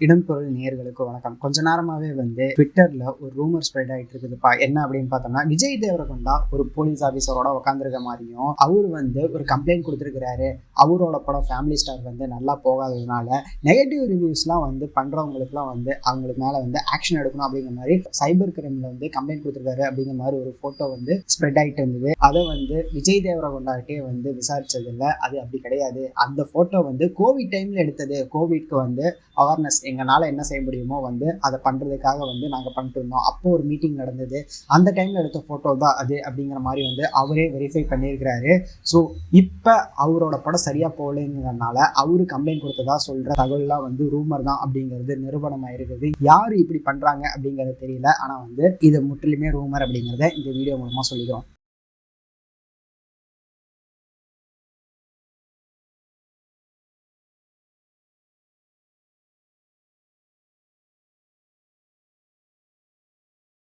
இடம்பொருள் நேயர்களுக்கு வணக்கம். கொஞ்ச நேரமாவே ட்விட்டர்ல ஒரு ரூமர் ஸ்ப்ரெட் ஆயிட்டு இருக்குதுப்பா. என்ன அப்படின்னு பார்த்தோம்னா, விஜய் தேவரகொண்டா ஒரு போலீஸ் ஆபீசரோட உட்காந்துருக்க மாதிரியும், அவரு ஒரு கம்ப்ளைண்ட் கொடுத்துருக்கிறாரு. அவரோட படம் ஃபேமிலி ஸ்டார் நல்லா போகாததுனால நெகட்டிவ் ரிவ்யூஸ்லாம் பண்றவங்களுக்குலாம் அவங்களுக்கு மேல ஆக்ஷன் எடுக்கணும் அப்படிங்கிற மாதிரி சைபர் கிரைம்ல கம்ப்ளைண்ட் கொடுத்துருக்காரு அப்படிங்கிற மாதிரி ஒரு போட்டோ ஸ்ப்ரெட் ஆயிட்டு இருந்தது. அதை விஜய் தேவரகொண்டாட்டே விசாரிச்சது இல்லை. அது அப்படி கிடையாது. அந்த போட்டோ கோவிட் டைம்ல எடுத்தது. கோவிட்க்கு அவேர்னஸ் எங்களால் என்ன செய்ய முடியுமோ அதை பண்ணுறதுக்காக நாங்கள் பண்ணிட்டு இருந்தோம். அப்போ ஒரு மீட்டிங் நடந்தது. அந்த டைமில் எடுத்த ஃபோட்டோ தான் அது அப்படிங்கிற மாதிரி அவரே வெரிஃபை பண்ணியிருக்கிறாரு. ஸோ இப்போ அவரோட படம் சரியாக போகலைங்கிறதுனால அவரு கம்ப்ளைண்ட் கொடுத்ததா சொல்கிற தகவல்லாம் ரூமர் தான் அப்படிங்கிறது நிரூபணமாக இருக்குது. யார் இப்படி பண்ணுறாங்க அப்படிங்கிறது தெரியல. ஆனால் இது முற்றிலுமே ரூமர் அப்படிங்கிறத இந்த வீடியோ மூலமாக சொல்லிக்கிறோம்.